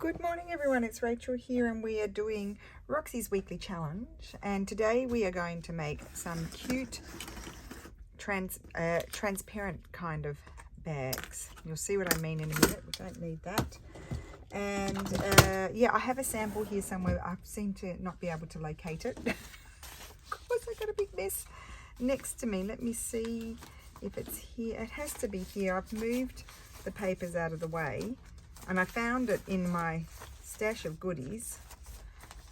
Good morning everyone, it's Rachel here and we are doing Roxy's weekly challenge, and today we are going to make some cute transparent kind of bags. You'll see what I mean in a minute. We don't need that. And yeah, I have a sample here somewhere. I seem to not be able to locate it. Of course, I got a big mess next to me. Let me see if it's here. It has to be here. I've moved the papers out of the way. And I found it in my stash of goodies,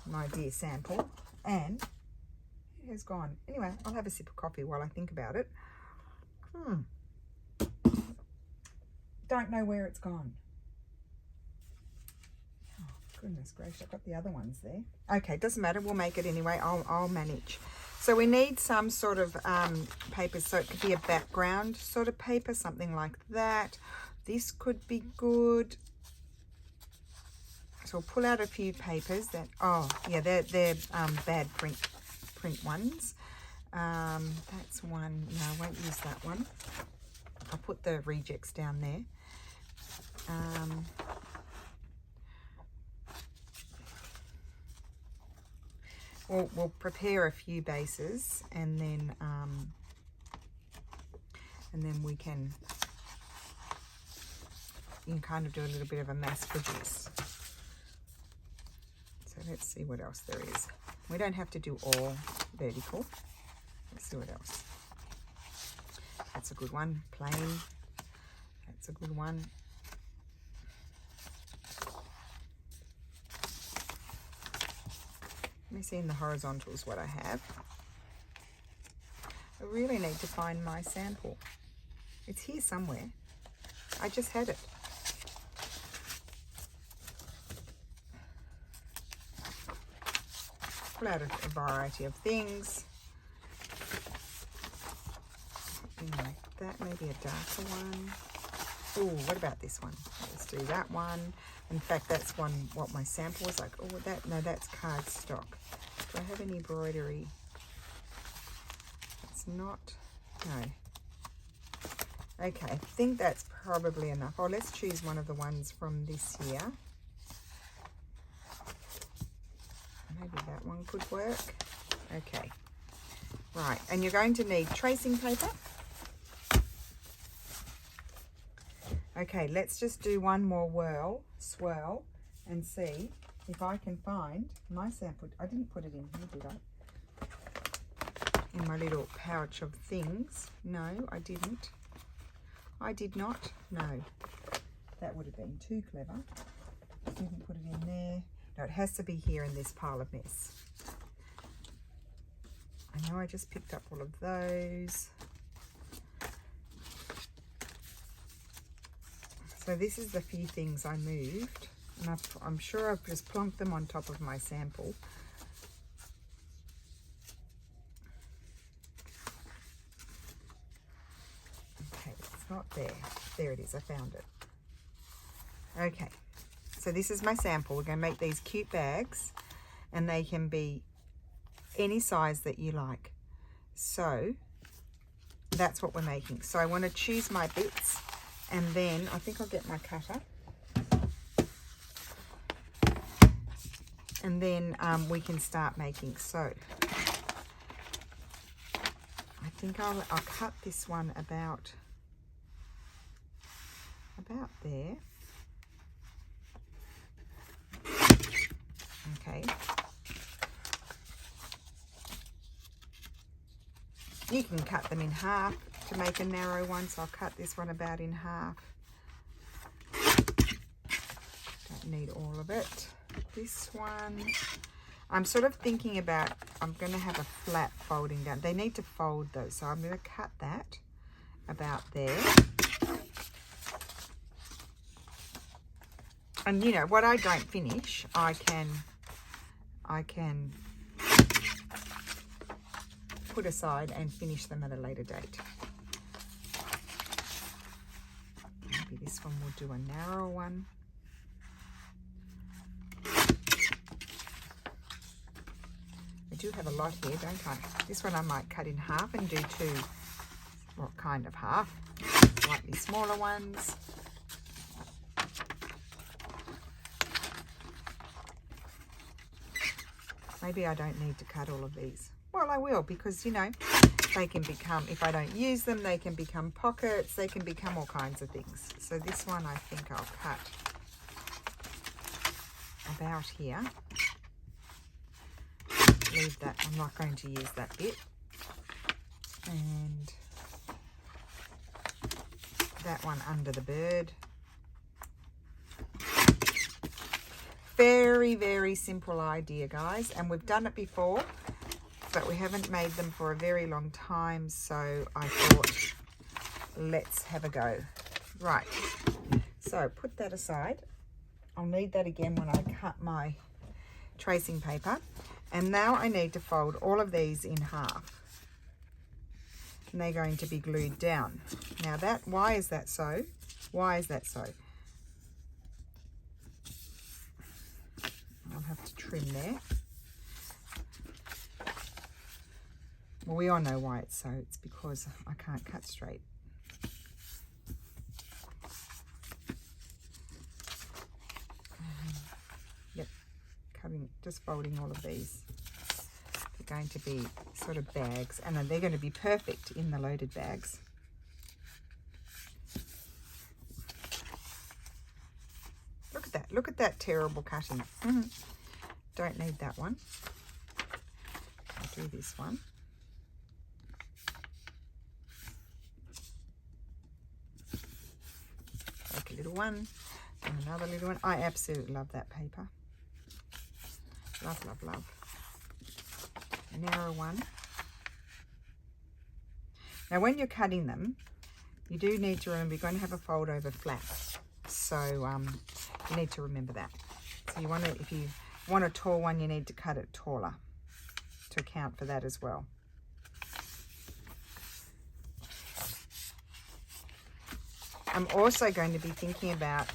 my dear sample, and it has gone. Anyway, I'll have a sip of coffee while I think about it. Don't know where it's gone. Oh, goodness gracious, I've got the other ones there. Okay, doesn't matter, we'll make it anyway. I'll manage. So we need some sort of paper, so it could be a background sort of paper, something like that. This could be good. So we'll pull out a few papers that, oh yeah, they're bad print ones. That's one. No, I won't use that one. I'll put the rejects down there. We'll prepare a few bases, and then we can, you can kind of do a little bit of a mass produce. So let's see what else there is. We don't have to do all vertical. Let's see what else. That's a good one. Plain. That's a good one. Let me see in the horizontals what I have. I really need to find my sample. It's here somewhere. I just had it. Pull out a variety of things. Something like that, maybe a darker one. Oh, what about this one? Let's do that one. In fact, that's one what my sample was like. Oh, that's cardstock. Do I have any embroidery? It's not, no. Okay, I think that's probably enough. Oh, let's choose one of the ones from this year. Maybe that one could work. Okay, right, and you're going to need tracing paper. Okay, let's just do one more swirl, and see if I can find my sample. I didn't put it in here, did I? In my little pouch of things. No, I didn't. I did not. No, that would have been too clever. Didn't put it in there. No, it has to be here in this pile of mess. I know I just picked up all of those. So this is the few things I moved, and I'm sure I've just plonked them on top of my sample. Okay, it's not there. There it is, I found it. Okay. So this is my sample. We're going to make these cute bags, and they can be any size that you like. So that's what we're making. So I want to choose my bits, and then I think I'll get my cutter. And then we can start making. So I think I'll cut this one about there. Okay. You can cut them in half to make a narrow one, so I'll cut this one about in half. Don't need all of it. This one, I'm sort of thinking about, I'm going to have a flat folding down. They need to fold those, so I'm going to cut that about there. And you know, what I don't finish, I can put aside and finish them at a later date. Maybe this one will do a narrow one. I do have a lot here, don't I? This one I might cut in half and do two, well, kind of half, slightly smaller ones. Maybe I don't need to cut all of these. Well, I will, because, you know, they can become, if I don't use them, they can become pockets. They can become all kinds of things. So this one, I think I'll cut about here. Leave that. I'm not going to use that bit. And that one under the bird. Very, very simple idea, guys, and we've done it before, but we haven't made them for a very long time, so I thought, let's have a go. Right, so put that aside. I'll need that again when I cut my tracing paper. And now I need to fold all of these in half, and they're going to be glued down. Now that, why is that so? Why is that so? I'll have to trim there. Well, we all know why it's so. It's because I can't cut straight. Yep, cutting, just folding all of these. They're going to be sort of bags, and then they're going to be perfect in the loaded bags. Look at that. Look at that terrible cutting. Don't need that one. I'll do this one. Take a little one and another little one. I absolutely love that paper. Love, love, love. A narrow one. Now when you're cutting them, you do need to remember you're going to have a fold over flap. So you need to remember that. So you want to, if you want a tall one, you need to cut it taller to account for that as well. I'm also going to be thinking about,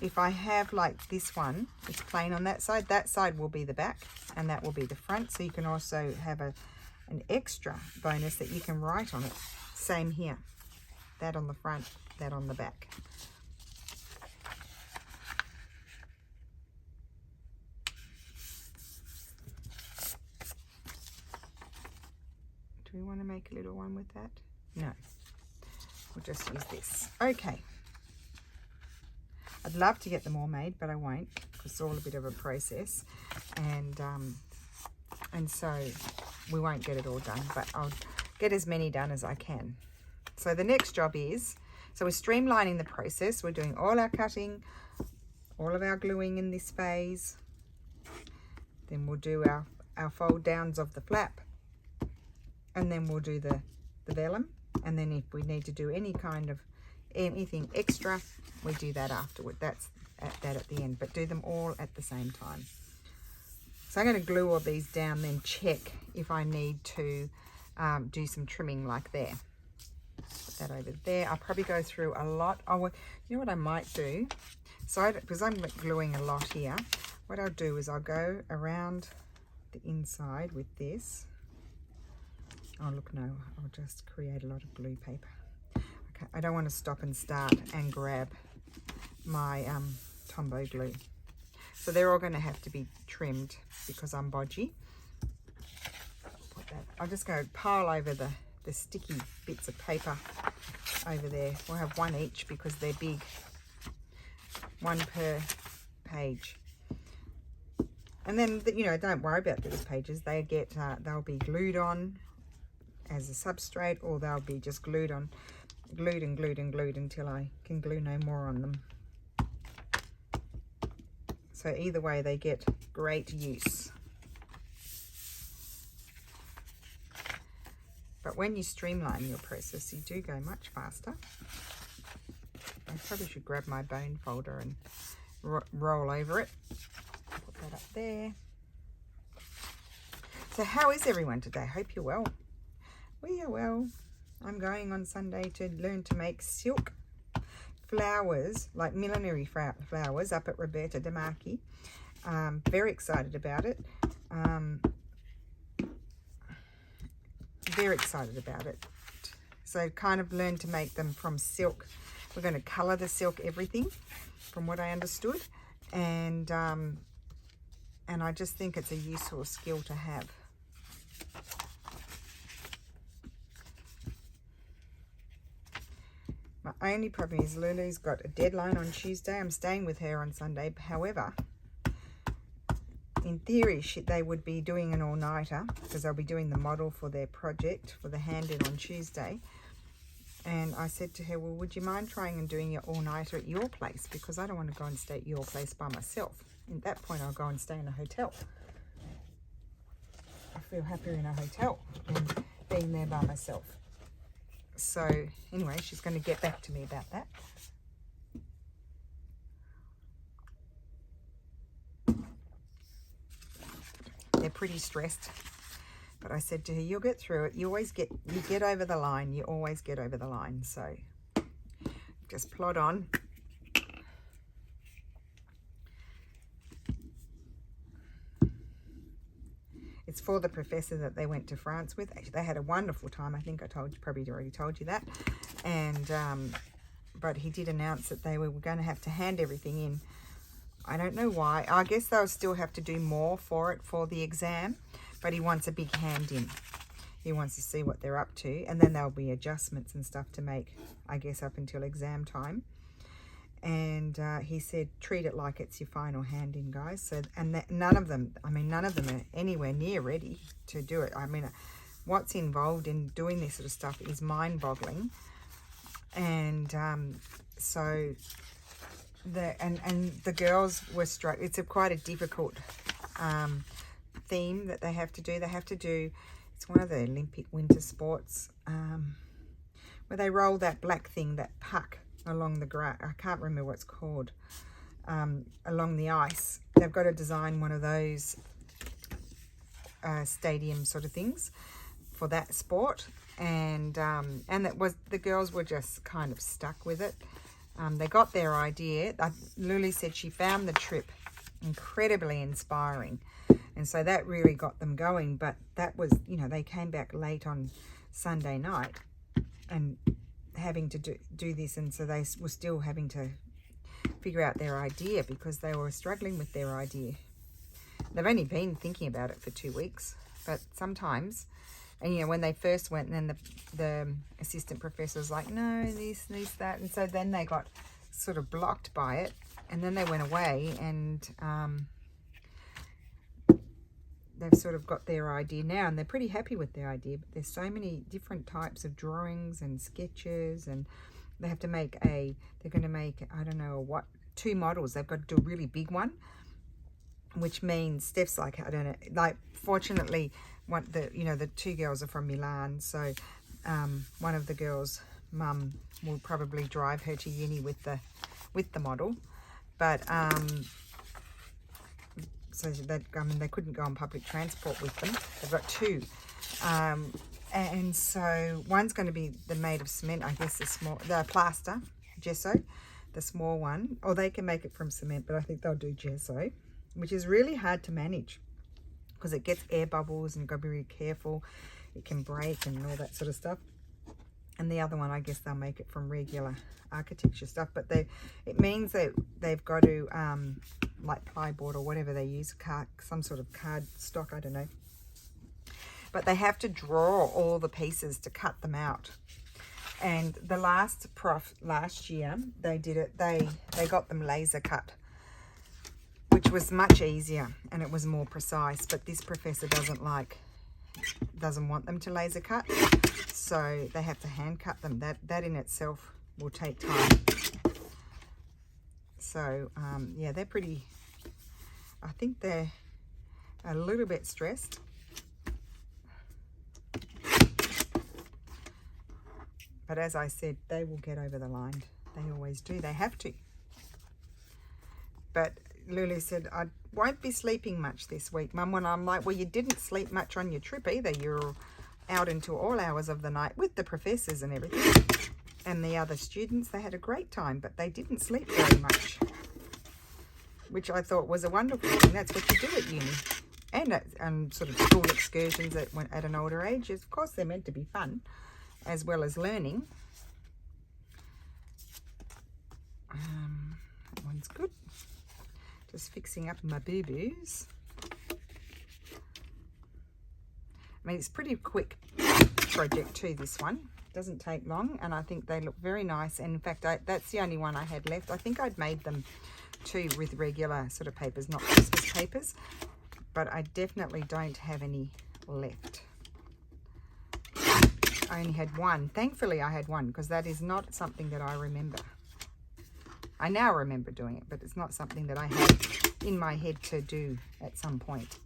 if I have like this one, it's plain on that side will be the back and that will be the front. So you can also have an extra bonus that you can write on it. Same here, that on the front, that on the back. Do we want to make a little one with that? No. We'll just use this. Okay. I'd love to get them all made, but I won't, because it's all a bit of a process. And so we won't get it all done, but I'll get as many done as I can. So the next job is, so we're streamlining the process. We're doing all our cutting, all of our gluing in this phase. Then we'll do our fold downs of the flap. And then we'll do the vellum, and then if we need to do any kind of anything extra, we do that afterward. That's at the end, but do them all at the same time. So I'm going to glue all these down, then check if I need to do some trimming like there. Put that over there. I'll probably go through a lot. Oh, you know what I might do? So because I'm gluing a lot here, what I'll do is I'll go around the inside with this. Oh, look, no, I'll just create a lot of glue paper. Okay, I don't want to stop and start and grab my Tombow glue. So they're all going to have to be trimmed because I'm bodgy. Put that. I'll just go pile over the sticky bits of paper over there. We'll have one each because they're big. One per page. And then, you know, don't worry about these pages. They get, they'll be glued on as a substrate, or they'll be just glued and glued until I can glue no more on them. So either way, they get great use. But when you streamline your process, you do go much faster. I probably should grab my bone folder and roll over it. Put that up there. So how is everyone today? Hope you're well. We are well. I'm going on Sunday to learn to make silk flowers, like millinery flowers, up at Roberta De Marchi. Very excited about it. Very excited about it. So kind of learn to make them from silk. We're going to colour the silk everything, from what I understood, and And I just think it's a useful skill to have. My only problem is Lulu's got a deadline on Tuesday. I'm staying with her on Sunday. However, in theory, they would be doing an all-nighter because they'll be doing the model for their project for the hand-in on Tuesday. And I said to her, well, would you mind trying and doing your all-nighter at your place? Because I don't want to go and stay at your place by myself. At that point, I'll go and stay in a hotel. I feel happier in a hotel than being there by myself. So anyway, she's going to get back to me about that. They're pretty stressed. But I said to her, you'll get through it. You get over the line. You always get over the line. So just plod on. It's for the professor that they went to France with. Actually, they had a wonderful time. I think I probably already told you that. And but he did announce that they were going to have to hand everything in. I don't know why. I guess they'll still have to do more for it for the exam. But he wants a big hand in. He wants to see what they're up to. And then there'll be adjustments and stuff to make, I guess, up until exam time. And he said, treat it like it's your final hand in, guys. So, and none of them are anywhere near ready to do it. I mean, what's involved in doing this sort of stuff is mind-boggling. And so, the girls were struck. It's quite a difficult theme that they have to do. It's one of the Olympic winter sports where they roll that black thing, that puck, along the grass. I can't remember what it's called. Along the ice. They've got to design one of those stadium sort of things for that sport. And the girls were just kind of stuck with it. They got their idea. Lulu said she found the trip incredibly inspiring. And so that really got them going. But that was, they came back late on Sunday night and having to do this. And so they were still having to figure out their idea because they were struggling with their idea. They've only been thinking about it for 2 weeks. But sometimes, and when they first went, and then the assistant professor was like, no, this, that. And so then they got sort of blocked by it. And then they went away and they've sort of got their idea now, and they're pretty happy with their idea. But there's so many different types of drawings and sketches, and they have to make they're going to make, I don't know what, 2 models. They've got to do a really big one, which means Steph's like, I don't know, like, fortunately, the 2 girls are from Milan, so one of the girls' mum will probably drive her to uni with the model. But so that, they couldn't go on public transport with them. They've got 2, and so one's going to be made of cement, I guess, the plaster gesso, the small one, or they can make it from cement, but I think they'll do gesso, which is really hard to manage because it gets air bubbles and you've got to be really careful. It can break and all that sort of stuff. And the other one, I guess they'll make it from regular architecture stuff, but it means that they've got to like plyboard or whatever they use, some sort of card stock, I don't know, but they have to draw all the pieces to cut them out. And the last year they did it, they got them laser cut, which was much easier and it was more precise. But this professor doesn't want them to laser cut, so they have to hand cut them. That in itself will take time. So yeah, they're pretty, I think they're a little bit stressed. But as I said, they will get over the line. They always do. They have to. But Lulu said, I won't be sleeping much this week, Mum. When I'm like, well, you didn't sleep much on your trip either. You're out until all hours of the night with the professors and everything. And the other students, they had a great time, but they didn't sleep very much, which I thought was a wonderful thing. That's what you do at uni. And sort of school excursions at an older age. Of course, they're meant to be fun as well as learning. That one's good. Just fixing up my boo-boos. mean, it's pretty quick project too, this one. Doesn't take long, and I think they look very nice. And in fact, that's the only one I had left. I think I'd made them too with regular sort of papers, not Christmas papers, but I definitely don't have any left. I only had one. Thankfully, I had one, because that is not something that I remember. I now remember doing it, but it's not something that I had in my head to do at some point.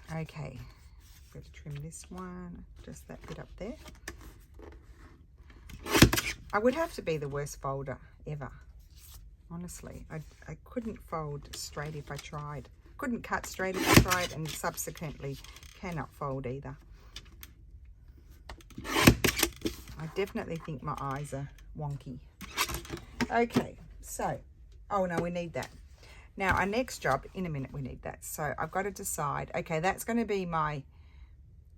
Okay, I'm going to trim this one, just that bit up there. I would have to be the worst folder ever. Honestly, I couldn't fold straight if I tried. Couldn't cut straight if I tried, and subsequently cannot fold either. I definitely think my eyes are wonky. Okay, so, oh no, we need that. Now our next job, in a minute we need that. So I've got to decide, okay, that's going to be my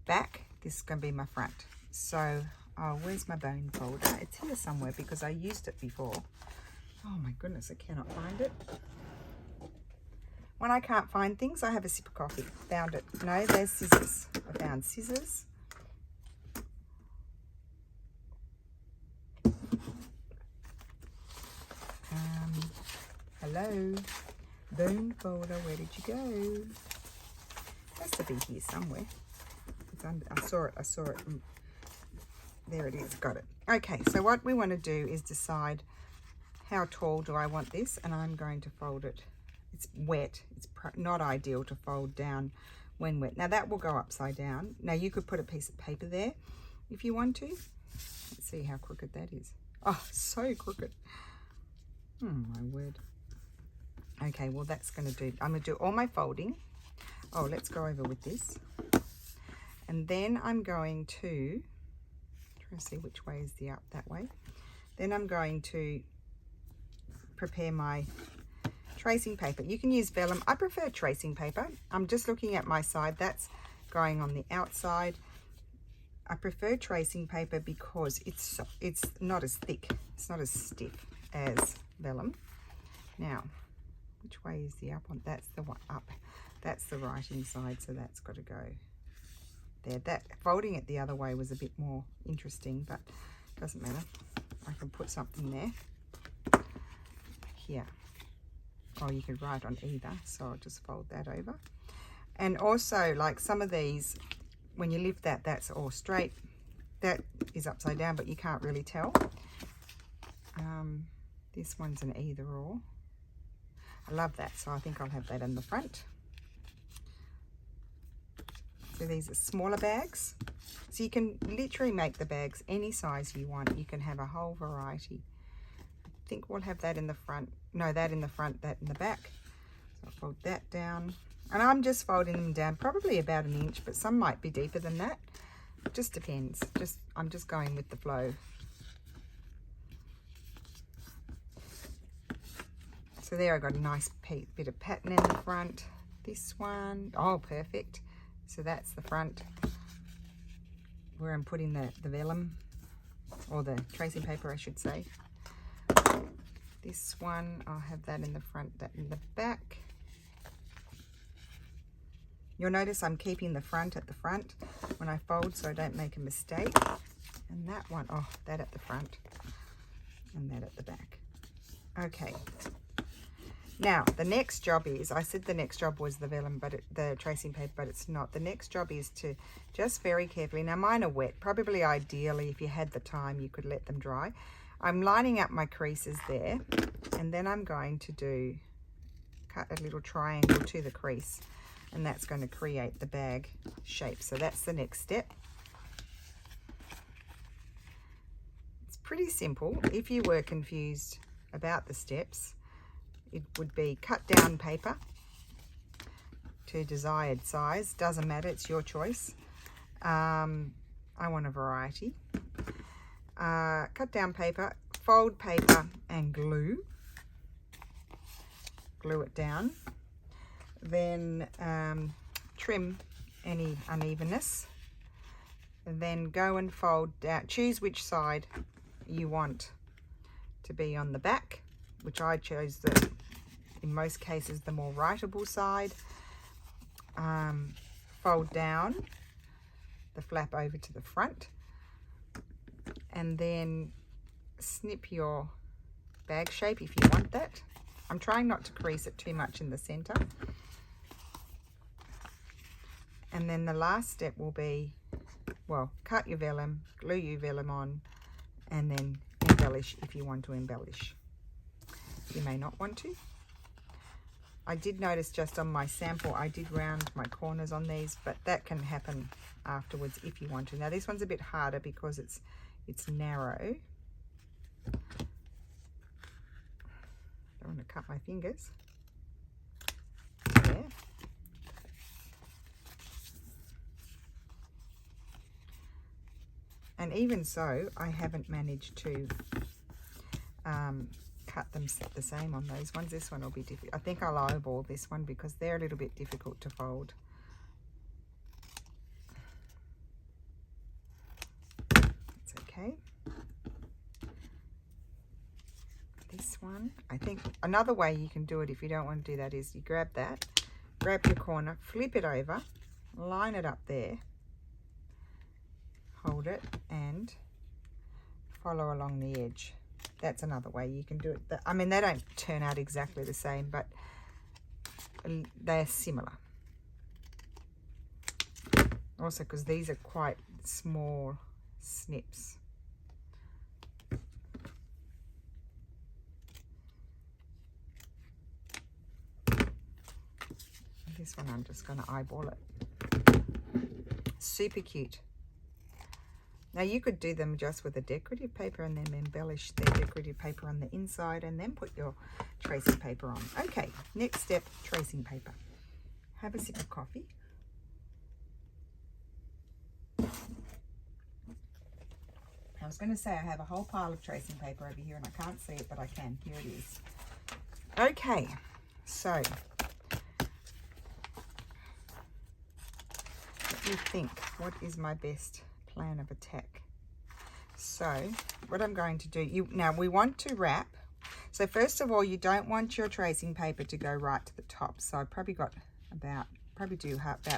back. This is going to be my front. So, oh, where's my bone folder? It's here somewhere because I used it before. Oh my goodness, I cannot find it. When I can't find things, I have a sip of coffee. Found it. No, there's scissors. I found scissors. Hello. Bone folder, where did you go? Has to be here somewhere. It's under, I saw it. There it is, got it. Okay, so what we want to do is decide how tall do I want this, and I'm going to fold it. It's wet. It's not ideal to fold down when wet. Now that will go upside down. Now you could put a piece of paper there if you want to. Let's see how crooked that is. Oh, so crooked. Oh my word. Okay, well that's going to do. I'm going to do all my folding. Oh, let's go over with this. And then I'm going to try to see which way is the up, that way. Then I'm going to prepare my tracing paper. You can use vellum. I prefer tracing paper. I'm just looking at my side. That's going on the outside. I prefer tracing paper because it's not as thick. It's not as stiff as vellum. Now, which way is the up on? That's the one up. That's the writing side, so that's got to go there. That folding it the other way was a bit more interesting, but doesn't matter. I can put something there. Here. Oh, you could write on either, so I'll just fold that over. And also, like some of these, when you lift that, that's all straight. That is upside down, but you can't really tell. This one's an either or. I love that, so I think I'll have that in the front. So these are smaller bags. So you can literally make the bags any size you want. You can have a whole variety. I think we'll have that in the front. No, that in the front, that in the back. So I'll fold that down. And I'm just folding them down probably about 1 inch, but some might be deeper than that. It just depends. I'm just going with the flow. So there I got a nice bit of pattern in the front. This one, oh, perfect. So that's the front where I'm putting the vellum, or the tracing paper I should say. This one, I'll have that in the front, that in the back. You'll notice I'm keeping the front at the front when I fold so I don't make a mistake. And that one, oh, that at the front and that at the back. Okay. Now, the next job is, I said the next job was the vellum, but the tracing paper, but it's not. The next job is to just very carefully, now mine are wet, probably ideally if you had the time you could let them dry. I'm lining up my creases there, and then I'm going to cut a little triangle to the crease, and that's going to create the bag shape. So that's the next step. It's pretty simple. If you were confused about the steps, it would be cut down paper to desired size. Doesn't matter, it's your choice. I want a variety. Cut down paper, fold paper and glue it down. Then trim any unevenness. And then go and fold down. Choose which side you want to be on the back. which I chose in most cases, the more writable side. Fold down the flap over to the front, and then snip your bag shape if you want that. I'm trying not to crease it too much in the center. And then the last step will be, well, cut your vellum, glue your vellum on, and then embellish if you want to embellish. You may not want to. I did notice just on my sample, I did round my corners on these, but that can happen afterwards if you want to. Now this one's a bit harder because it's narrow. Don't want to cut my fingers. There. And even so, I haven't managed to cut them the same on those ones. This one will be difficult. I think I'll eyeball this one because they're a little bit difficult to fold. It's okay. This one, I think another way you can do it if you don't want to do that is you grab that, grab your corner, flip it over, line it up there, hold it and follow along the edge. That's another way you can do it. I mean, they don't turn out exactly the same, but they're similar. Also, because these are quite small snips. This one I'm just going to eyeball it. Super cute. Now you could do them just with a decorative paper and then embellish the decorative paper on the inside and then put your tracing paper on. Okay, next step, tracing paper. Have a sip of coffee. I was going to say I have a whole pile of tracing paper over here and I can't see it, but I can. Here it is. Okay, so let me think, what is my best plan of attack? So what I'm going to do, now we want to wrap. So first of all, you don't want your tracing paper to go right to the top. So I've probably got about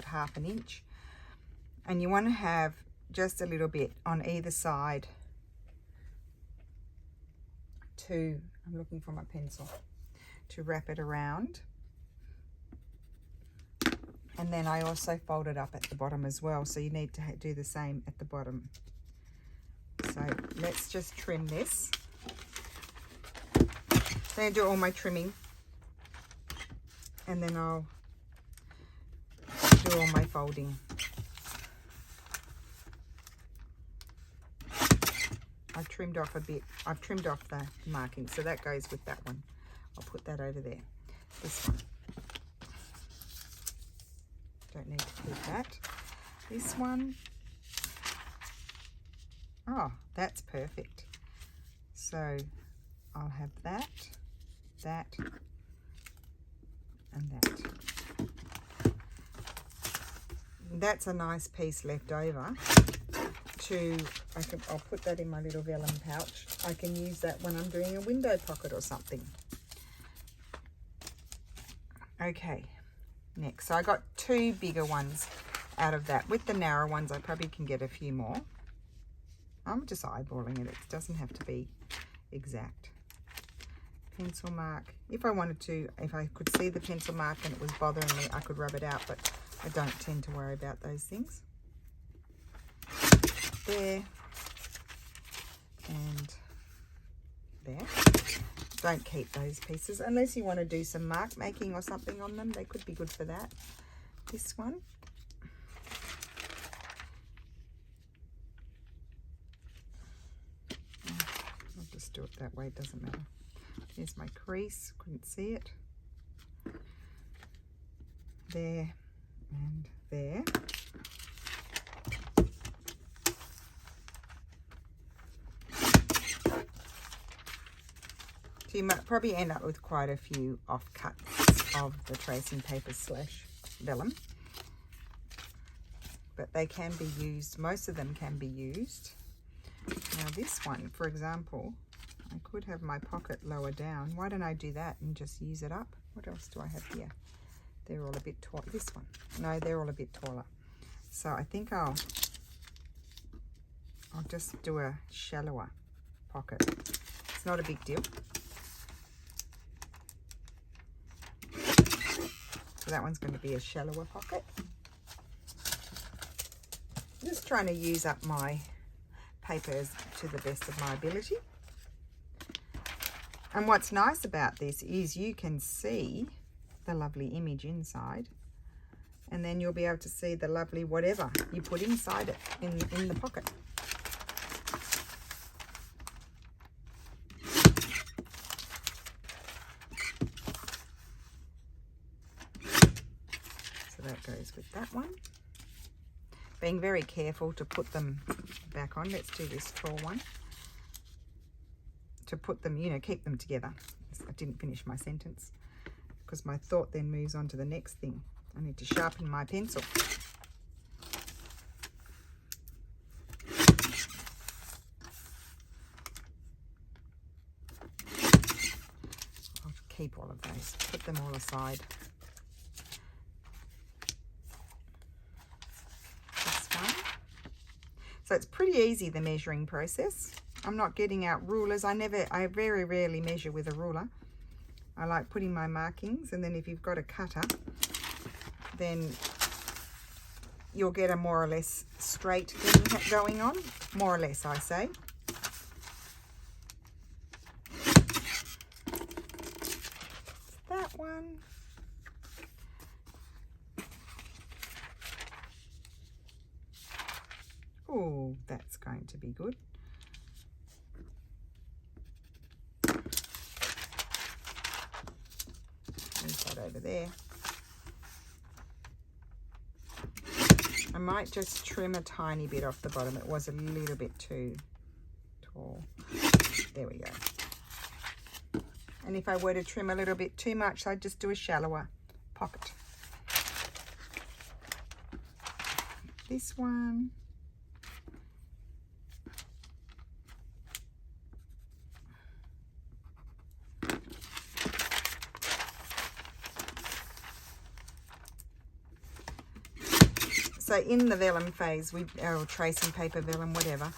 half an inch. And you want to have just a little bit on either side I'm looking for my pencil, to wrap it around. And then I also fold it up at the bottom as well. So you need to do the same at the bottom. So let's just trim this. So I do all my trimming. And then I'll do all my folding. I've trimmed off a bit. I've trimmed off the marking. So that goes with that one. I'll put that over there. This one. Don't need to keep that. This one, oh, that's perfect. So I'll have that, and that. That's a nice piece left over. I'll put that in my little vellum pouch. I can use that when I'm doing a window pocket or something. Okay. Next, so I got two bigger ones out of that. With the narrow ones, I probably can get a few more. I'm just eyeballing it. It doesn't have to be exact. Pencil mark. If I wanted to, if I could see the pencil mark and it was bothering me, I could rub it out, but I don't tend to worry about those things. There. And there. Don't keep those pieces unless you want to do some mark making or something on them. They could be good for that. This one. I'll just do it that way, it doesn't matter. Here's my crease, couldn't see it. There and there. So you might probably end up with quite a few offcuts of the tracing paper / vellum. But they can be used, most of them can be used. Now this one, for example, I could have my pocket lower down. Why don't I do that and just use it up? What else do I have here? They're all a bit tall. This one. No, they're all a bit taller. So I think I'll just do a shallower pocket. It's not a big deal. So that one's going to be a shallower pocket. Just trying to use up my papers to the best of my ability. And what's nice about this is you can see the lovely image inside, and then you'll be able to see the lovely whatever you put inside it in the pocket. So that goes with that one. Being very careful to put them back on. Let's do this tall one. To put them, you know, keep them together. I didn't finish my sentence because my thought then moves on to the next thing. I need to sharpen my pencil. I'll keep all of those, put them all aside. This one. So it's pretty easy, the measuring process. I'm not getting out rulers. I very rarely measure with a ruler. I like putting my markings, and then if you've got a cutter, then you'll get a more or less straight thing going on. More or less, I say. That one. Oh, that's going to be good. Move that over there. I might just trim a tiny bit off the bottom. It was a little bit too tall. There we go. And if I were to trim a little bit too much, I'd just do a shallower pocket. This one. So in the vellum phase, or tracing paper vellum, whatever,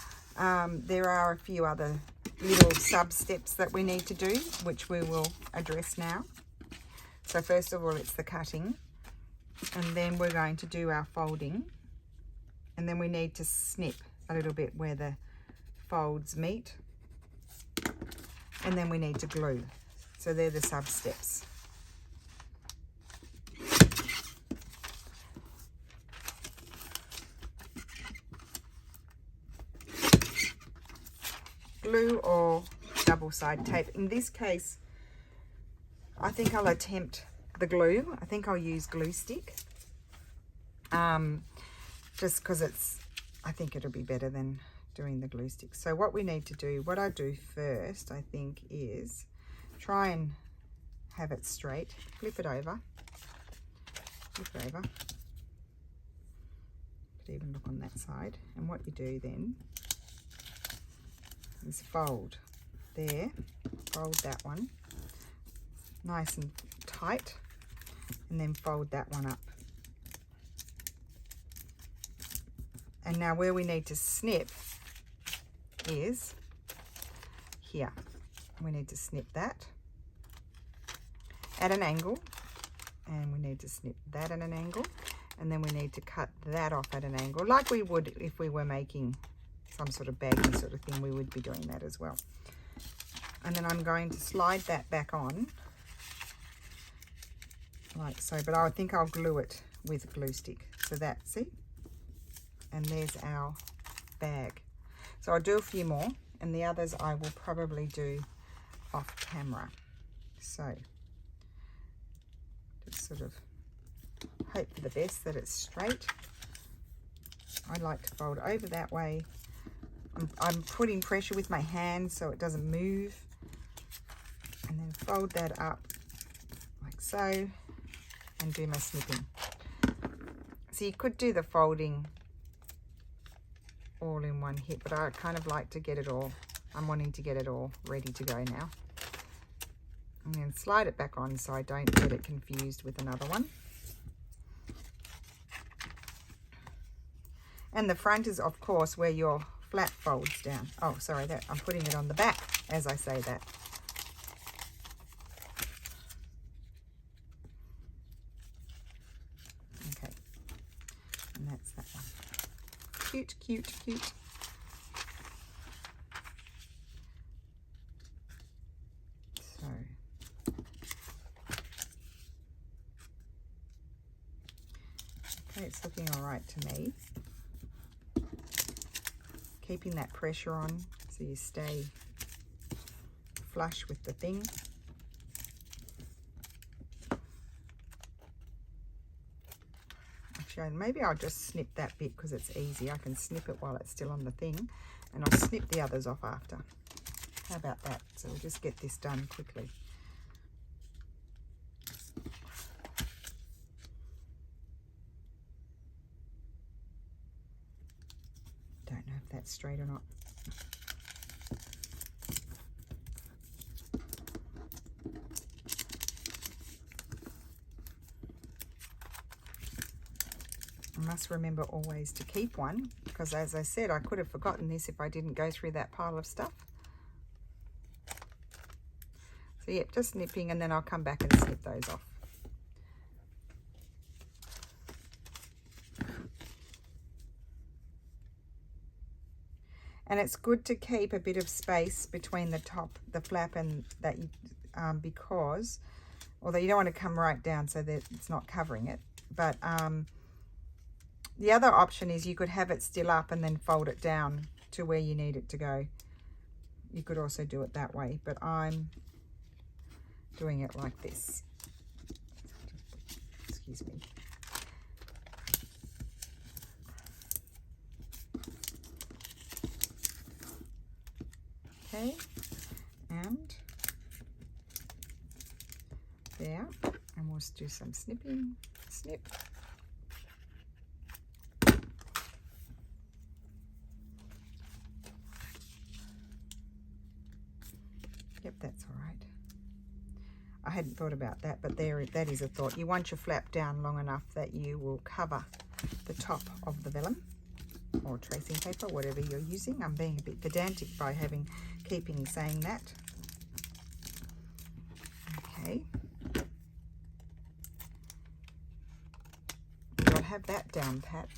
there are a few other little sub steps that we need to do, which we will address now. So first of all, it's the cutting, and then we're going to do our folding, and then we need to snip a little bit where the folds meet, and then we need to glue. So they're the sub steps. Glue or double-side tape. In this case, I think I'll attempt the glue. I think I'll use glue stick. Just because I think it'll be better than doing the glue stick. So what we need to do, what I do first, I think, is try and have it straight. Flip it over. Flip it over. Could even look on that side. And what you do then is fold there, fold that one nice and tight, and then fold that one up. And now where we need to snip is here. We need to snip that at an angle, and we need to snip that at an angle, and then we need to cut that off at an angle, like we would if we were making some sort of baggy sort of thing. We would be doing that as well. And then I'm going to slide that back on like so, but I think I'll glue it with glue stick. So that, see, and there's our bag. So I'll do a few more, and the others I will probably do off camera. So just sort of hope for the best that it's straight. I like to fold over that way. I'm putting pressure with my hand so it doesn't move, and then fold that up like so and do my snipping. So you could do the folding all in one hit, but I kind of like to get it all I'm wanting to get it all ready to go now. I'm going to slide it back on so I don't get it confused with another one. And the front is, of course, where your flap folds down. Oh, sorry, that I'm putting it on the back as I say that. Okay, and that's that one. Cute, cute, cute. So, okay, it's looking all right to me. Keeping that pressure on so you stay flush with the thing. Actually, maybe I'll just snip that bit because it's easy. I can snip it while it's still on the thing, and I'll snip the others off after. How about that? So we'll just get this done quickly. Don't know if that's straight or not. I must remember always to keep one, because as I said, I could have forgotten this if I didn't go through that pile of stuff. So yeah, just snipping, and then I'll come back and snip those off. And it's good to keep a bit of space between the top, the flap, and that, because, although you don't want to come right down so that it's not covering it, but the other option is you could have it still up and then fold it down to where you need it to go. You could also do it that way, but I'm doing it like this. Excuse me. Okay, and there, and we'll do some snipping. Snip. Yep, that's all right. I hadn't thought about that, but there, that is a thought. You want your flap down long enough that you will cover the top of the vellum or tracing paper, whatever you're using. I'm being a bit pedantic by keeping saying that. Okay. I'll have that down pat.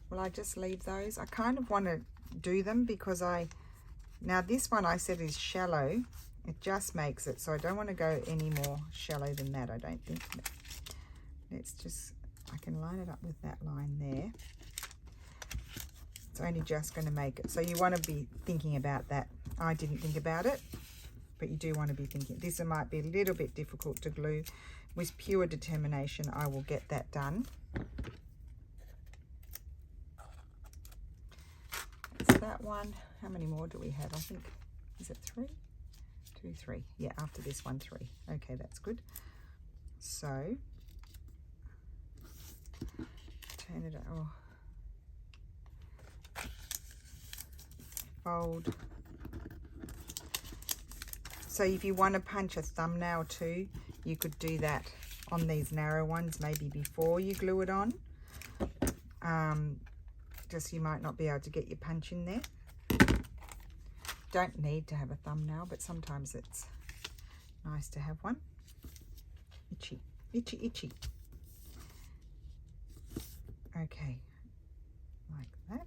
Will I just leave those? I kind of want to do them because now this one I said is shallow. It just makes it, so I don't want to go any more shallow than that, I don't think. Let's just, I can line it up with that line there. It's only just going to make it. So you want to be thinking about that. I didn't think about it, but you do want to be thinking. This might be a little bit difficult to glue. With pure determination, I will get that done. That's that one. How many more do we have? I think, is it 3? 2, 3. Yeah, after this one, 3. Okay, that's good. So, turn it, oh, fold. So if you want to punch a thumbnail too, you could do that on these narrow ones, maybe before you glue it on. Just you might not be able to get your punch in there. Don't need to have a thumbnail, but sometimes it's nice to have one. Itchy, itchy, itchy. Okay, like that.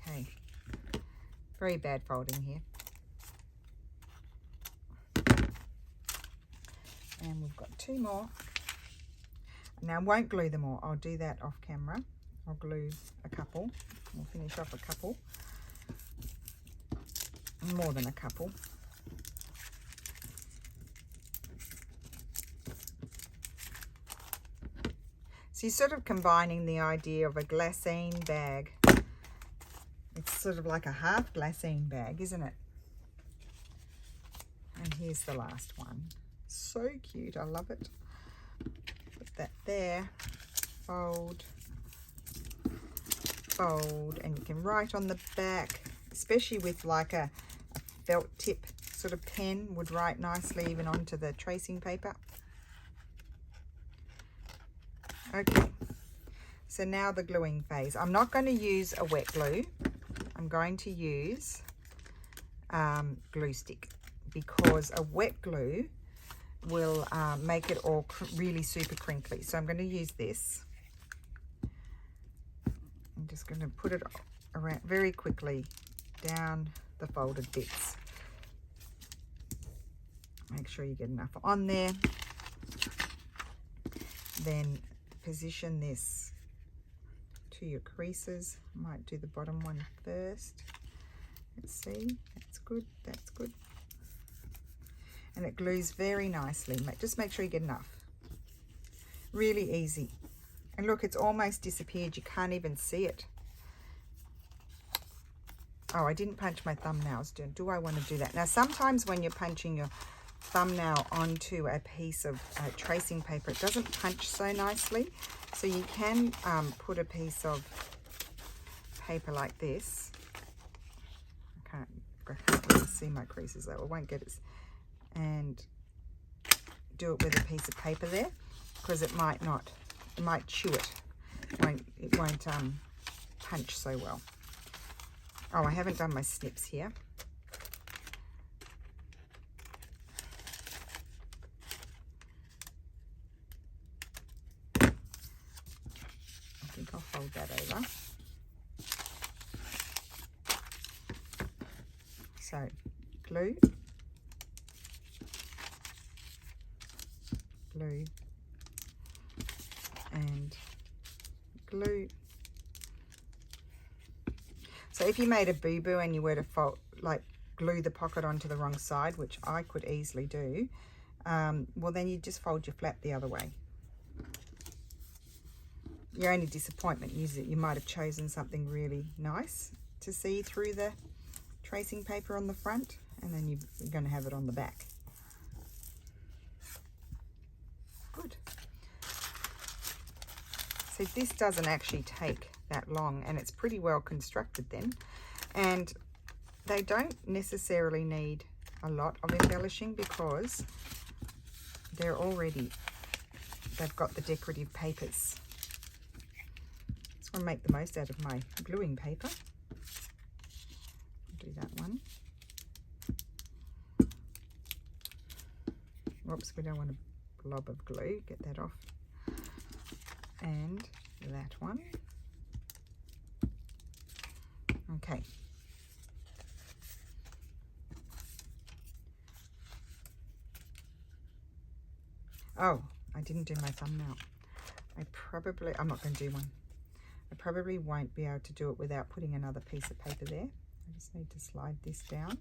Okay, very bad folding here. And we've got 2 more. Now I won't glue them all. I'll do that off camera. I'll glue a couple. We'll finish off a couple. More than a couple. So you're sort of combining the idea of a glassine bag. It's sort of like a half glassine bag, isn't it? here's the last one. So cute, I love it. Put that there, fold, fold, and you can write on the back, especially with like a felt tip sort of pen, would write nicely even onto the tracing paper. Okay, so now the gluing phase. I'm not going to use a wet glue. I'm going to use glue stick, because a wet glue will make it all really super crinkly. So I'm going to use this. I'm just going to put it around very quickly down the folded bits. Make sure you get enough on there. Then position this to your creases. I might do the bottom one first. Let's see, that's good, that's good. And it glues very nicely. Just make sure you get enough. Really easy. And look, it's almost disappeared. You can't even see it. Oh, I didn't punch my thumbnails. Do I want to do that? Now, sometimes when you're punching your thumbnail onto a piece of tracing paper, it doesn't punch so nicely. So you can put a piece of paper like this. I can't really see my creases though. I won't get it. And do it with a piece of paper there, because it might chew it. It won't punch so well. Oh, I haven't done my snips here. I think I'll fold that over. So, glue, glue, and glue. So if you made a boo-boo and you were to fold, like glue the pocket onto the wrong side, which I could easily do, well then you just fold your flap the other way. Your only disappointment is that you might have chosen something really nice to see through the tracing paper on the front, and then you're going to have it on the back. Good. So this doesn't actually take that long, and it's pretty well constructed then. And they don't necessarily need a lot of embellishing, because they've got the decorative papers. Just want to make the most out of my gluing paper. Do that one. Whoops, we don't want a blob of glue. Get that off. And that one. Okay. Oh, I didn't do my thumbnail. I'm not going to do one. I probably won't be able to do it without putting another piece of paper there. I just need to slide this down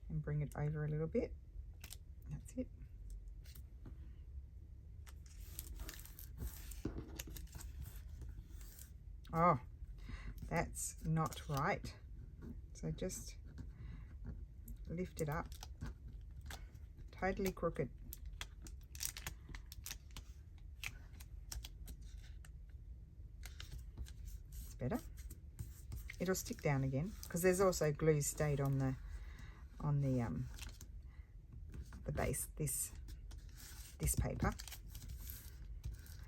and bring it over a little bit. That's it. Oh, that's not right. So just lift it up. Totally crooked. It's better. It'll stick down again, because there's also glue stayed on the base, this paper.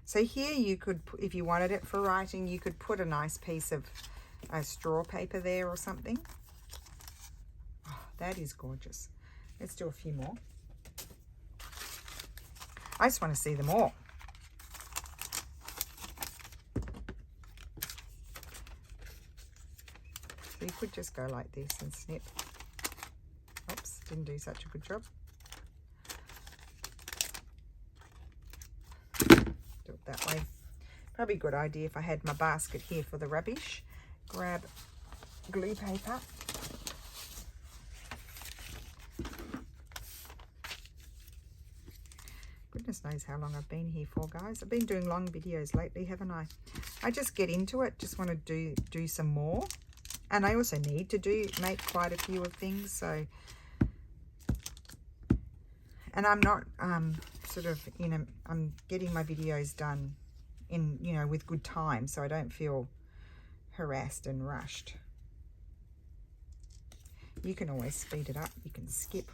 So here you could, if you wanted it for writing, you could put a nice piece of straw paper there or something. Oh, that is gorgeous. Let's do a few more. I just want to see them all. So you could just go like this and snip. Oops, didn't do such a good job. Do it that way. Probably a good idea if I had my basket here for the rubbish. Grab glue paper. Goodness knows how long I've been here for, guys. I've been doing long videos lately, haven't I? I just get into it, just want to do some more. And I also need to make quite a few of things, so And I'm not sort of, you know, I'm getting my videos done in, you know, with good time, so I don't feel harassed and rushed. You can always speed it up. You can skip.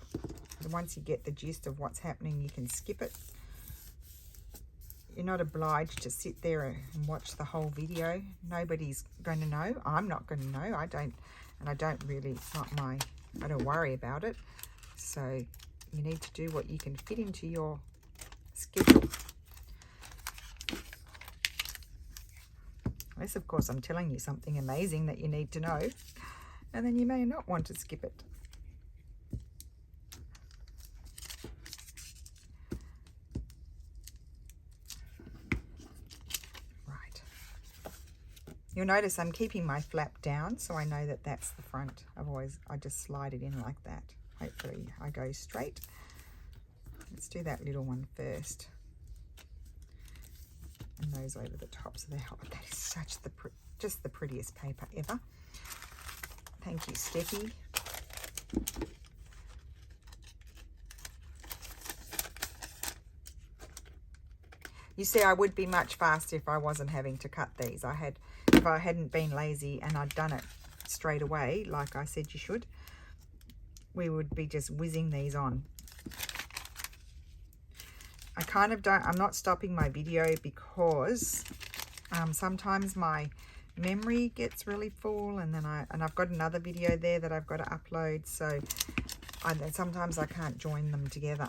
And once you get the gist of what's happening, you can skip it. You're not obliged to sit there and watch the whole video. Nobody's going to know. I'm not going to know. I don't really, it's not my, I don't worry about it. So you need to do what you can fit into your schedule. Unless, of course, I'm telling you something amazing that you need to know. And then you may not want to skip it. You'll notice I'm keeping my flap down, so I know that that's the front. I just slide it in like that. Hopefully I go straight. Let's do that little one first. And those over the top, so they're hot. That is such just the prettiest paper ever. Thank you, Steffi. You see, I would be much faster if I wasn't having to cut these. If I hadn't been lazy and I'd done it straight away, like I said you should, we would be just whizzing these on. I kind of don't, I'm not stopping my video because sometimes my memory gets really full, and then I've got another video there that I've got to upload, so sometimes I can't join them together.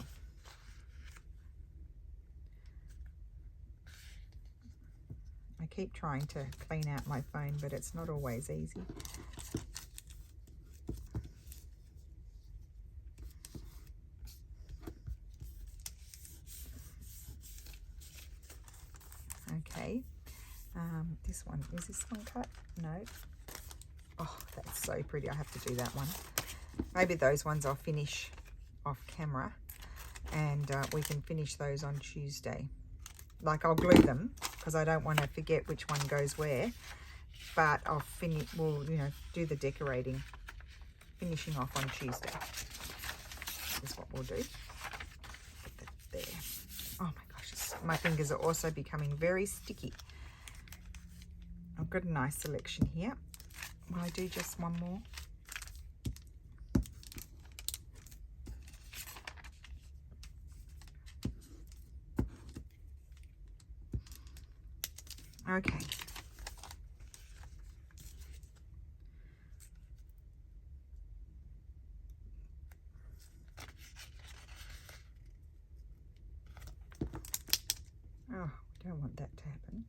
I keep trying to clean out my phone, but it's not always easy. Okay, this one, is this one cut? No. Oh, that's so pretty. I have to do that one. Maybe those ones I'll finish off camera, and we can finish those on Tuesday. Like, I'll glue them because I don't want to forget which one goes where, but I'll finish, we'll, you know, do the decorating, finishing off on Tuesday. Is what we'll do. Put that there. Oh my gosh, my fingers are also becoming very sticky. I've got a nice selection here. Will I do just one more? Okay. Oh, don't want that to happen.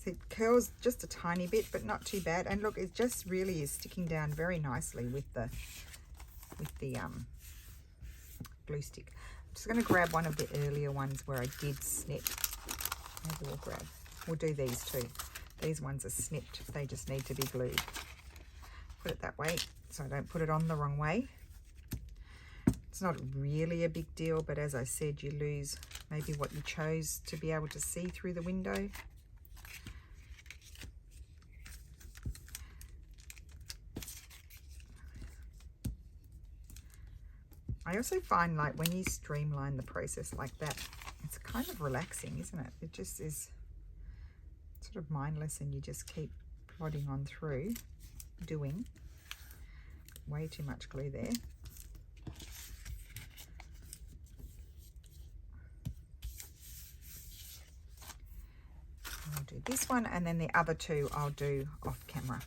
See, it curls just a tiny bit, but not too bad. And look, it just really is sticking down very nicely with the glue stick. I'm just going to grab one of the earlier ones where I did snip. Maybe we'll do these too. These ones are snipped. They just need to be glued. Put it that way so I don't put it on the wrong way. It's not really a big deal, but as I said, you lose maybe what you chose to be able to see through the window. I also find, like, when you streamline the process like that, it's kind of relaxing, isn't it? It just is sort of mindless, and you just keep plodding on through doing. Way too much glue there. I'll do this one, and then the other two I'll do off camera.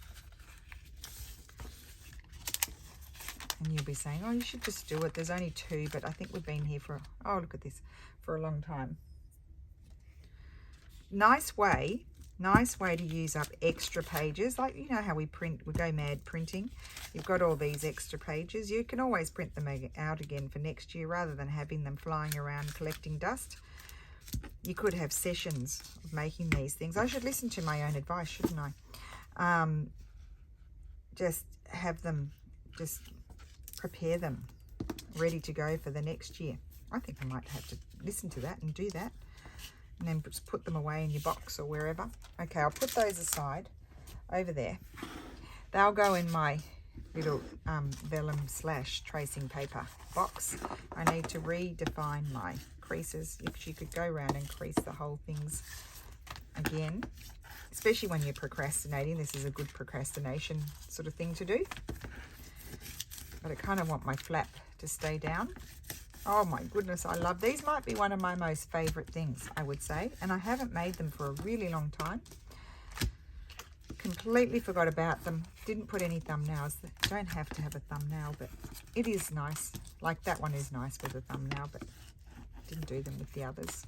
And you'll be saying, oh, you should just do it. There's only two, but I think we've been here for, oh, look at this, for a long time. Nice way to use up extra pages. Like, you know how we go mad printing. You've got all these extra pages. You can always print them out again for next year rather than having them flying around collecting dust. You could have sessions of making these things. I should listen to my own advice, shouldn't I? Just have them, just prepare them ready to go for the next year. I think I might have to listen to that and do that, and then just put them away in your box or wherever. Okay, I'll put those aside over there. They'll go in my little vellum / tracing paper box. I need to redefine my creases. If you could go around and crease the whole things again, especially when you're procrastinating. This is a good procrastination sort of thing to do. But I kind of want my flap to stay down. Oh my goodness, I love these. Might be one of my most favorite things, I would say, and I haven't made them for a really long time. Completely forgot about them. Didn't put any thumbnails. Don't have to have a thumbnail, but it is nice. Like that one is nice with a thumbnail, but didn't do them with the others.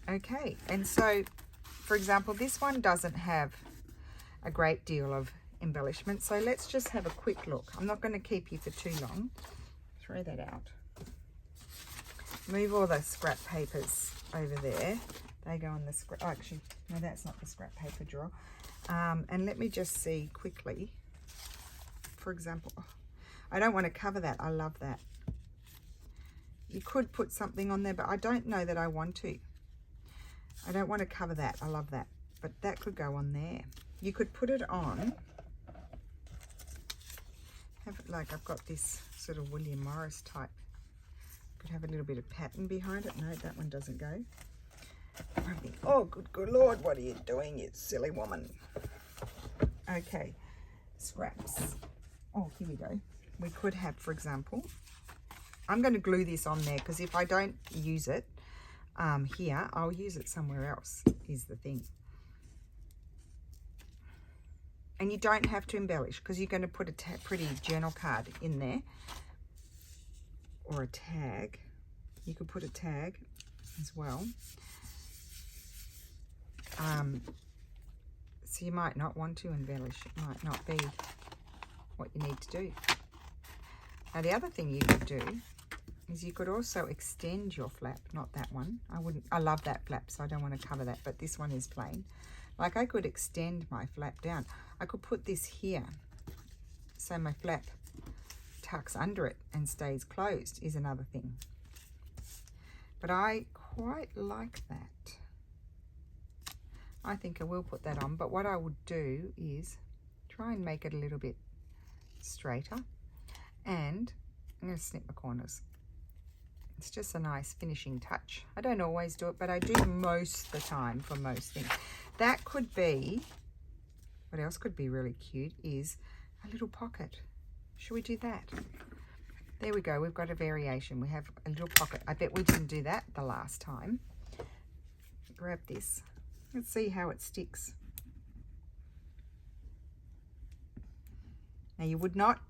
Okay, and so for example, this one doesn't have a great deal of embellishment, so let's just have a quick look. I'm not going to keep you for too long. Throw that out. Move all those scrap papers over there. They go in the scrap. Oh, actually, no, that's not the scrap paper drawer. And let me just see quickly. For example, I don't want to cover that. I love that. You could put something on there, but I don't know that I want to. I don't want to cover that. I love that. But that could go on there. You could put it on. Have it like I've got this sort of William Morris type. Could have a little bit of pattern behind it. No, that one doesn't go. I think, oh, good Lord, what are you doing, you silly woman? Okay, scraps. Oh, here we go. We could have, for example, I'm going to glue this on there because if I don't use it here, I'll use it somewhere else, is the thing. And you don't have to embellish because you're going to put a pretty journal card in there or a tag. You could put a tag as well. So you might not want to embellish. It might not be what you need to do. Now the other thing you could do is you could also extend your flap, not that one. I love that flap, so I don't want to cover that, but this one is plain. Like I could extend my flap down. I could put this here, so my flap tucks under it and stays closed is another thing. But I quite like that. I think I will put that on, but what I would do is try and make it a little bit straighter, and I'm going to snip the corners. It's just a nice finishing touch. I don't always do it, but I do most of the time for most things. That could be, what else could be really cute is a little pocket. Should we do that? There we go, we've got a variation. We have a little pocket. I bet we didn't do that the last time. Grab this. Let's see how it sticks. Now you would not,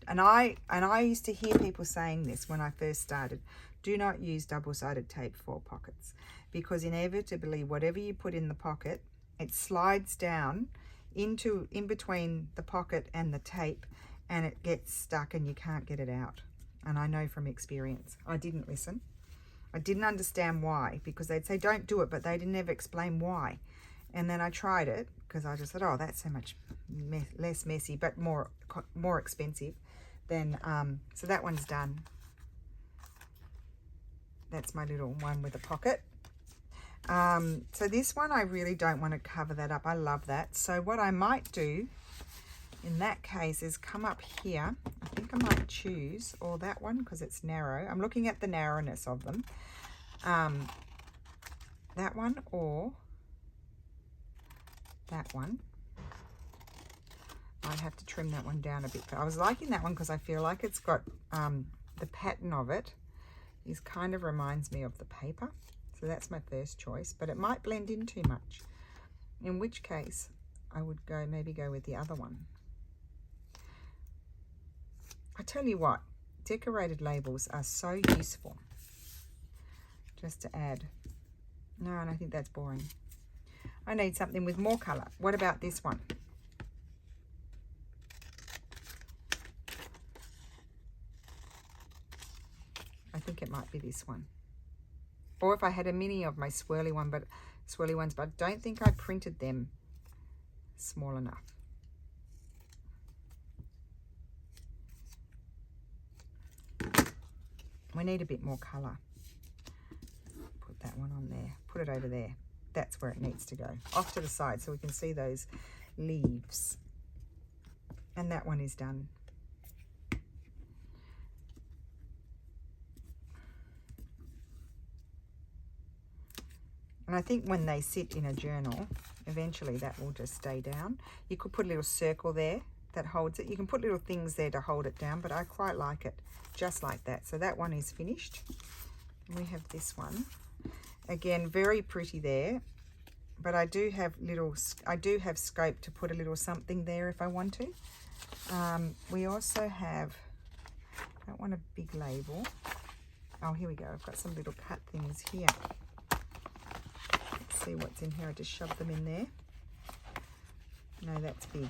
and I used to hear people saying this when I first started, do not use double-sided tape for pockets, because inevitably whatever you put in the pocket, it slides down in between the pocket and the tape, and it gets stuck and you can't get it out. And I know from experience. I didn't listen. I didn't understand why, because they'd say don't do it, but they didn't ever explain why. And then I tried it because I just thought, oh, that's so much less messy, but more expensive than, so that one's done. That's my little one with a pocket. So this one, I really don't want to cover that up. I love that. So what I might do in that case is come up here. I think I might choose, or that one, because it's narrow. I'm looking at the narrowness of them. That one or that one. I'd have to trim that one down a bit. But I was liking that one because I feel like it's got the pattern of it is kind of reminds me of the paper. So that's my first choice, but it might blend in too much. In which case I would maybe go with the other one. I tell you what, decorated labels are so useful. Just to add. No, and I think that's boring. I need something with more colour. What about this one? I think it might be this one. Or if I had a mini of my swirly ones, but I don't think I printed them small enough. We need a bit more colour. Put that one on there. Put it over there. That's where it needs to go. Off to the side so we can see those leaves. And that one is done. And I think when they sit in a journal, eventually that will just stay down. You could put a little circle there that holds it. You can put little things there to hold it down, but I quite like it just like that. So that one is finished. And we have this one. Again, very pretty there. But I do have scope to put a little something there if I want to. We also have, I don't want a big label. Oh, here we go. I've got some little cut things here. Let's see what's in here. I just shoved them in there. No, that's big.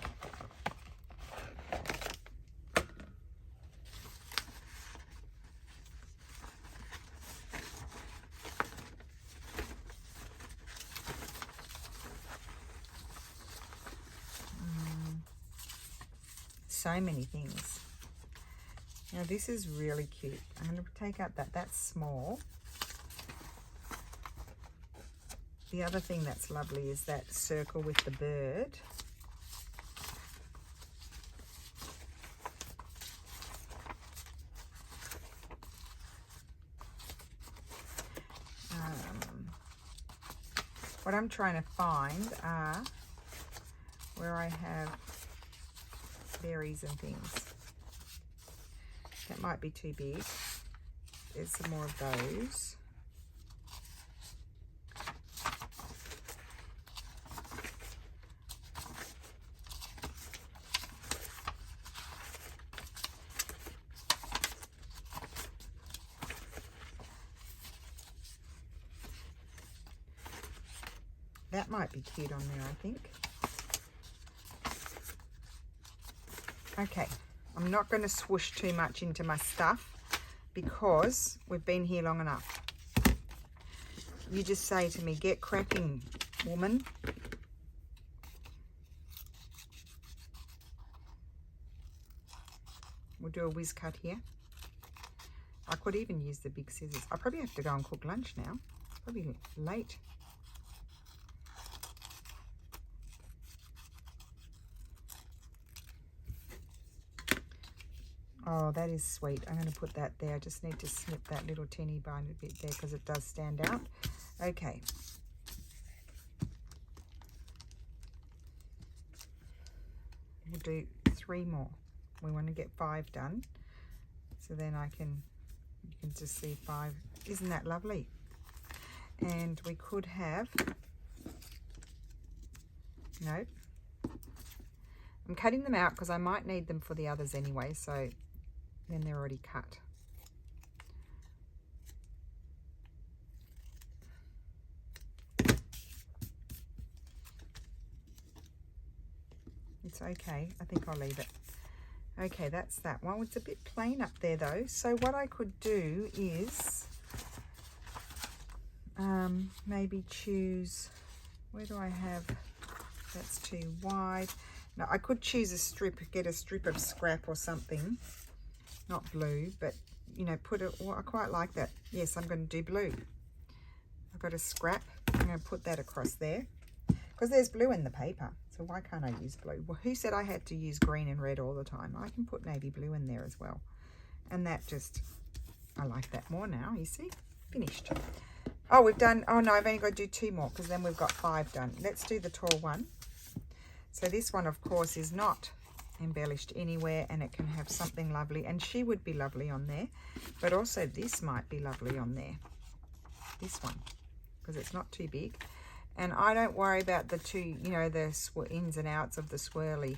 So many things. Now this is really cute. I'm going to take out that's small. The other thing that's lovely is that circle with the bird. What I'm trying to find are where I have berries and things. That might be too big. There's some more of those. That might be cute on there, I think. Okay, I'm not going to swoosh too much into my stuff because we've been here long enough. You just say to me, get cracking, woman. We'll do a whiz cut here. I could even use the big scissors. I probably have to go and cook lunch now. It's probably late. Oh, that is sweet. I'm going to put that there. I just need to snip that little teeny tiny bit there because it does stand out. Okay. We'll do 3 more. We want to get 5 done. So then you can just see 5. Isn't that lovely? And we could have, nope. I'm cutting them out because I might need them for the others anyway, so then they're already cut. It's okay. I think I'll leave it. Okay, that's that one. It's a bit plain up there though. So what I could do is maybe choose, where do I have, that's too wide. Now I could choose a strip, get a strip of scrap or something. Not blue, but you know, put it, well, I quite like that. Yes, I'm going to do blue. I've got a scrap. I'm going to put that across there because there's blue in the paper. So why can't I use blue? Well, who said I had to use green and red all the time? I can put navy blue in there as well. And that just, I like that more now, you see? Finished. Oh, we've done, oh no, I've only got to do 2 more because then we've got 5 done. Let's do the tall one. So this one, of course, is not embellished anywhere and it can have something lovely. And she would be lovely on there. But also this might be lovely on there. This one, because it's not too big. And I don't worry about the two, you know, the ins and outs of the swirly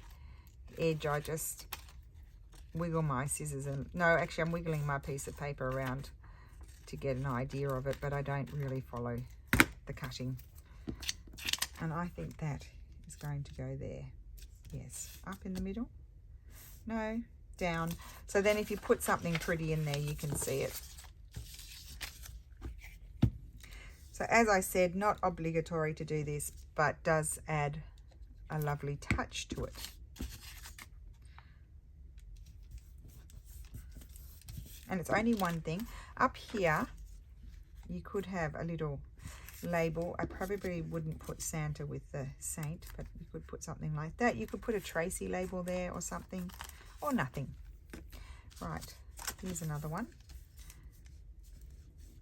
edge. I just wiggle my scissors and, no, actually I'm wiggling my piece of paper around to get an idea of it, but I don't really follow the cutting. And I think that is going to go there. Yes, up in the middle. No, down. So then if you put something pretty in there, you can see it. So as I said, not obligatory to do this, but does add a lovely touch to it. And it's only one thing. Up here, you could have a little, label. I probably wouldn't put Santa with the saint, but you could put something like that. You could put a Tracy label there or something, or nothing. Right, here's another one.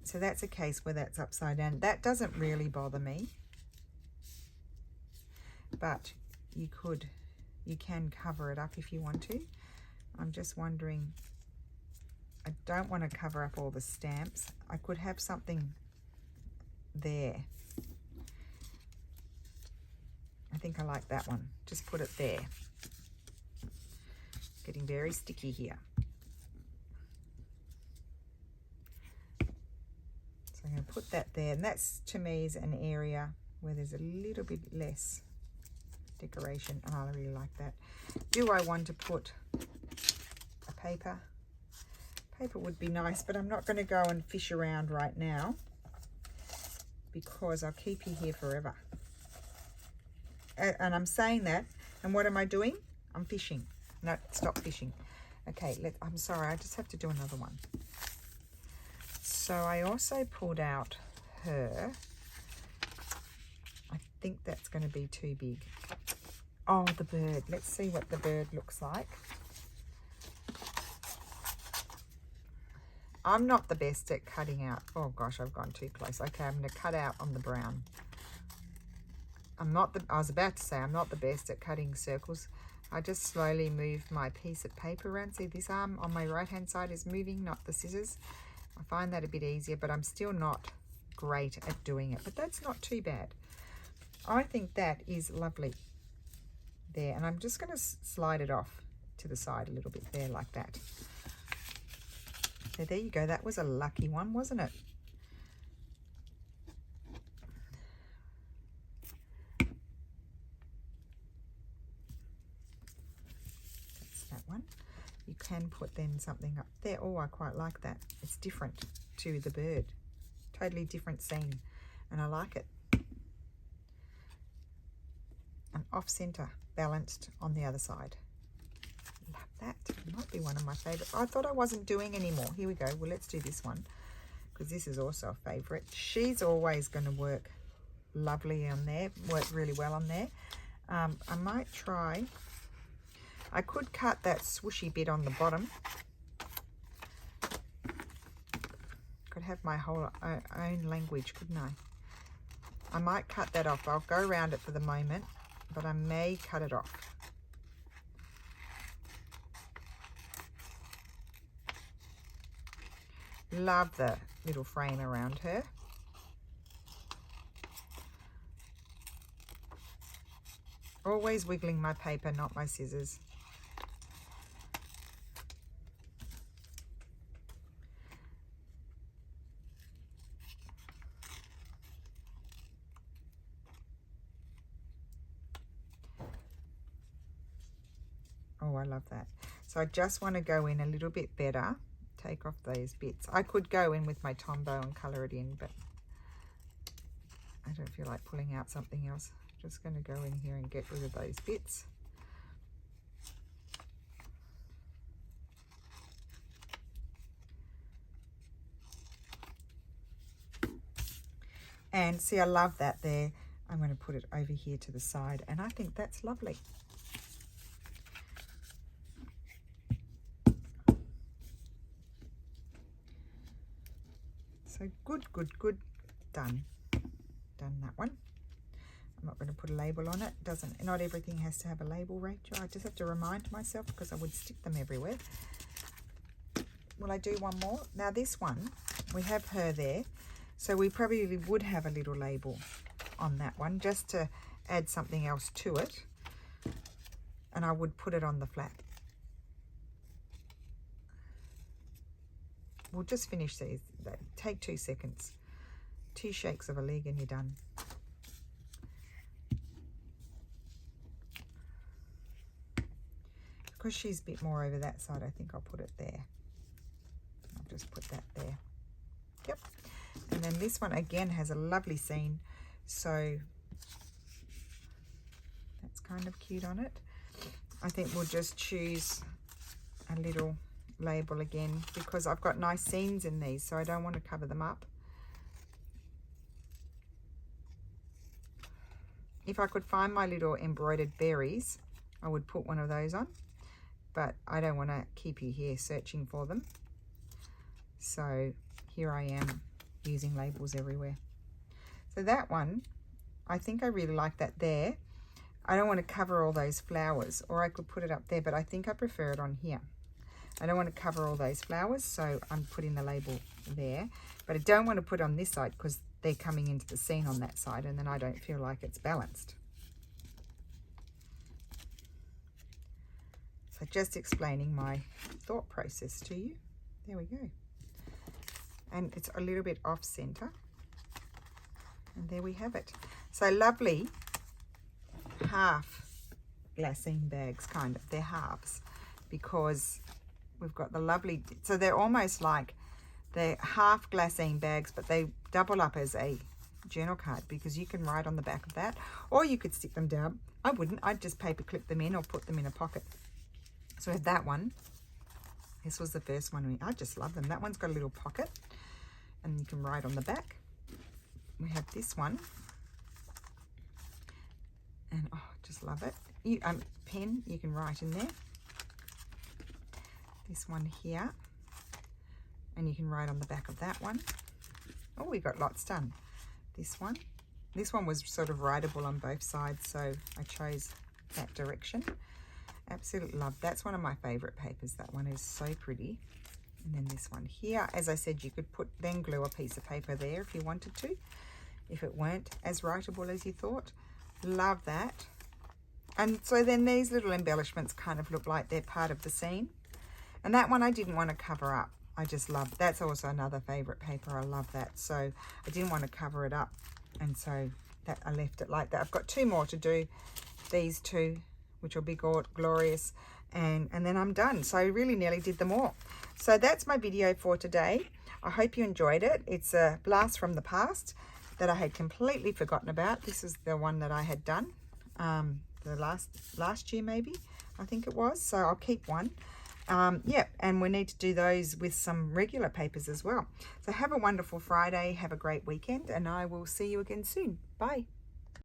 So that's a case where that's upside down. That doesn't really bother me, but you can cover it up if you want to. I'm just wondering, I don't want to cover up all the stamps. I could have something there. I think I like that one. Just put it there. Getting very sticky here. So I'm going to put that there, and that's, to me, is an area where there's a little bit less decoration, and I really like that. Do I want to put a paper? Paper would be nice, but I'm not going to go and fish around right now because I'll keep you here forever. And I'm saying that, and what am I doing? I'm fishing. No, stop fishing. Okay, I'm sorry, I just have to do another one. So I also pulled out her. I think that's going to be too big. Oh, the bird. Let's see what the bird looks like. I'm not the best at cutting out. Oh gosh, I've gone too close. Okay, I'm going to cut out on the brown. I was about to say I'm not the best at cutting circles. I just slowly move my piece of paper around. See, this arm on my right hand side is moving, not the scissors. I find that a bit easier, but I'm still not great at doing it. But that's not too bad. I think that is lovely there. And I'm just going to slide it off to the side a little bit there, like that. So there you go. That was a lucky one, wasn't it? That's that one. You can put then something up there. Oh, I quite like that. It's different to the bird. Totally different scene. And I like it. And off center, balanced on the other side. Love that. It might be one of my favorites. I thought I wasn't doing anymore. Here we go. Well, let's do this one because this is also a favorite. She's always going to work lovely on there, work really well on there. I might try. I could cut that swooshy bit on the bottom. Could have my whole own language, couldn't I? I might cut that off. I'll go around it for the moment, but I may cut it off. Love the little frame around her. Always wiggling my paper, not my scissors. Oh, I love that. So I just want to go in a little bit better. Take off those bits. I could go in with my Tombow and colour it in, but I don't feel like pulling out something else. Just going to go in here and get rid of those bits. And see, I love that there. I'm going to put it over here to the side, and I think that's lovely. So good. Done that one. I'm not going to put a label on it. Not everything has to have a label, Rachel. I just have to remind myself because I would stick them everywhere. Will I do one more? Now this one, we have her there. So we probably would have a little label on that one just to add something else to it. And I would put it on the flap. We'll just finish these. Take 2 seconds. 2 shakes of a leg and you're done. Because she's a bit more over that side, I think I'll put it there. I'll just put that there. Yep. And then this one again has a lovely scene. So that's kind of cute on it. I think we'll just choose a little label again because I've got nice scenes in these, so I don't want to cover them up. If I could find my little embroidered berries, I would put one of those on, but I don't want to keep you here searching for them. So here I am using labels everywhere. So that one, I think I really like that there. I don't want to cover all those flowers, or I could put it up there, but I think I prefer it on here. I don't want to cover all those flowers, so I'm putting the label there. But I don't want to put it on this side because they're coming into the scene on that side, and then I don't feel like it's balanced. So just explaining my thought process to you. There we go. And it's a little bit off center. And there we have it. So lovely half glassine bags, kind of. They're halves because we've got the lovely, so they're almost like they're half glassine bags, but they double up as a journal card because you can write on the back of that, or you could stick them down. I wouldn't. I'd just paper clip them in or put them in a pocket. So I had that one. This was the first one. I just love them. That one's got a little pocket and you can write on the back. We have this one, and oh, just love it. Pen, you can write in there. This one here, and you can write on the back of that one. Oh, we got lots done. This one was sort of writable on both sides, so I chose that direction. Absolutely love. That's one of my favorite papers. That one is so pretty. And then this one here, as I said, you could then glue a piece of paper there if you wanted to, if it weren't as writable as you thought. Love that. And so then these little embellishments kind of look like they're part of the scene. And that one I didn't want to cover up. I just love, that's also another favorite paper. I love that. So I didn't want to cover it up. And so that I left it like that. I've got 2 more to do. These 2, which will be glorious. And then I'm done. So I really nearly did them all. So that's my video for today. I hope you enjoyed it. It's a blast from the past that I had completely forgotten about. This is the one that I had done the last year maybe, I think it was. So I'll keep one. Yeah, and we need to do those with some regular papers as well. So have a wonderful Friday. Have a great weekend, and I will see you again soon. Bye.